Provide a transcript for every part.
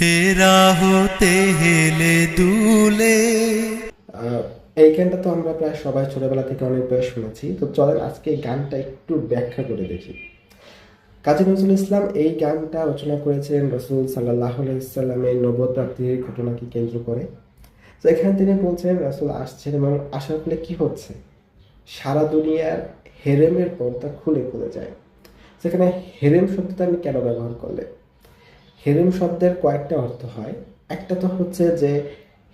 হেরা হতে হেলে দুলে। এই গানটা তো আমরা প্রায় সবাই ছোটবেলা থেকে অনেকবার শুনেছি। তো চলেন আজকে এই গানটা একটু ব্যাখ্যা করে দেখি। কাজী নজরুল ইসলাম এই গানটা রচনা করেছিলেন রাসূল সাল্লাল্লাহু আলাইহি ওয়াসাল্লামের নবুয়ত প্রাপ্তির ঘটনাকে কেন্দ্র করে। তো এখানে তিনি বলছেন রাসূল আসছেন এবং আসার ফলে কি হচ্ছে, সারা দুনিয়ার হেরেমের পর্দা খুলে খুলে যায়। সেখানে হেরেম শব্দটা আমি কেন ব্যবহার করলে, হেরেম শব্দের কয়েকটা অর্থ হয়। একটা তো হচ্ছে যে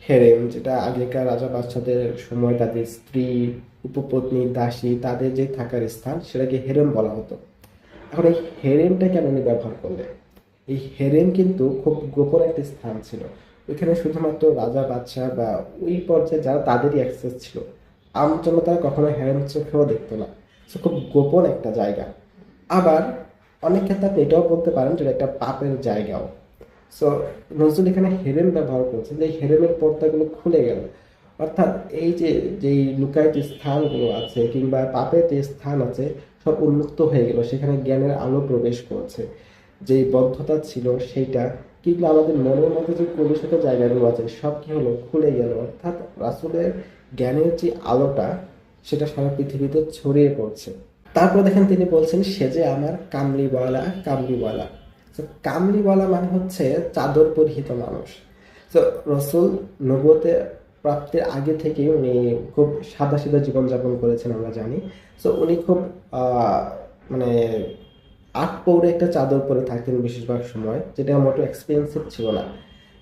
হেরেম, যেটা আগেকার রাজা বাদশাদের সময় তাদের স্ত্রী, উপপত্নী, দাসী তাদের যে থাকার স্থান সেটাকে হেরেম বলা হতো। এখন এই হেরেমটা কেন উনি ব্যবহার করলেন? এই হেরেম কিন্তু খুব গোপন একটা স্থান ছিল। ওইখানে শুধুমাত্র রাজা বাদশাহ বা ওই পর্যায়ে যারা তাদেরই অ্যাক্সেস ছিল, আম জনতা কখনো হেরেম চোখেও দেখতো না। সে খুব গোপন একটা জায়গা। আবার অনেক ক্ষেত্রে আপনি এটাও বলতে পারেন যে একটা পাপের জায়গাও। সো নজরুল এখানে হেরেম ব্যবহার করছেন, যে হেরেমের পর্দাগুলো খুলে গেল। অর্থাৎ এই যে যেই লুকায়িত স্থানগুলো আছে কিংবা পাপের যে স্থান আছে সব উন্মুক্ত হয়ে গেল, সেখানে জ্ঞানের আলো প্রবেশ করছে। যেই বদ্ধতা ছিল সেইটা, কিংবা আমাদের মনের মধ্যে যে কলুষিত জায়গাগুলো আছে সব কি হলো, খুলে গেল। অর্থাৎ রাসূলের জ্ঞানের যে আলোটা সেটা সারা পৃথিবীতে ছড়িয়ে পড়ছে। তারপর দেখেন তিনি বলছেন সে যে আমার কামলিওয়ালা কামলিওয়ালা। তো কামলিওয়ালা মানে হচ্ছে চাদর পরিহিত মানুষ। তো রসুল নবুয়তে প্রাপ্তির আগে থেকেই উনি খুব সাদা সিধা জীবনযাপন করেছেন আমরা জানি। তো উনি খুব মানে আট পৌরে একটা চাদর পরে থাকতেন বেশিরভাগ সময়, যেটা মোটো এক্সপেন্সিভ ছিল না।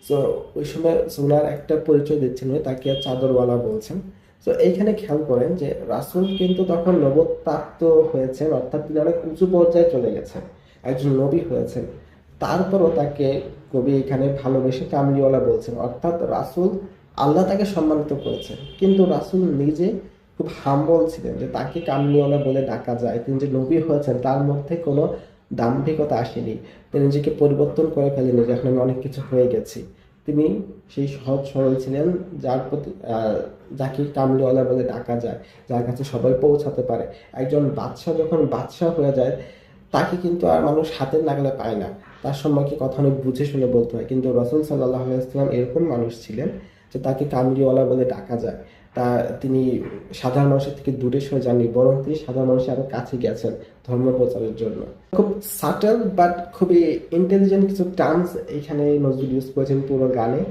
সো ওই সময় ওনার একটা পরিচয় দিচ্ছেন, উনি তাকে চাদরওয়ালা বলছেন। তো এইখানে খেয়াল করেন যে রাসূল কিন্তু তখন নবুয়ত প্রাপ্ত হয়েছেন, অর্থাৎ তিনি অনেক উঁচু পর্যায়ে চলে গেছেন, একজন নবী হয়েছেন। তারপরও তাকে কবি এখানে ভালোবেসে কামলিওয়ালা বলছেন, অর্থাৎ রাসূল, আল্লাহ তাকে সম্মানিত করেছেন কিন্তু রাসূল নিজে খুব হাম্বল ছিলেন যে তাকে কামলিওয়ালা বলে ডাকা যায়। তিনি যে নবী হয়েছেন তার মধ্যে কোনো দাম্ভিকতা আসেনি। তিনি নিজেকে পরিবর্তন করে ফেলেনি যে এখন আমি অনেক কিছু হয়ে গেছি। তিনি সেই সহজ সরল ছিলেন, যার প্রতি যাকে কামলিওয়ালা বলে ডাকা যায়, যার কাছে সবাই পৌঁছাতে পারে। একজন বাদশাহ যখন বাদশাহ হয়ে যায় তাকে কিন্তু আর মানুষ হাতের নাগালে পায় না, তার সম্পর্কে কথা অনেক বুঝে শুনে বলতে হয়। কিন্তু রাসূল সাল্লাল্লাহু আলাইহি ওয়াসাল্লাম এরকম মানুষ ছিলেন যে তাকে কামলিওয়ালা বলে ডাকা যায়। তা তিনি সাধারণ মানুষের থেকে দূরে সরে যাননি, বরং তিনি সাধারণ মানুষের আরো কাছে গেছেন ধর্ম প্রচারের জন্য। খুব সাটল বাট খুবই ইন্টেলিজেন্ট কিছু টার্মস এখানে নজরুল ইউজ করেছেন পুরো গানে।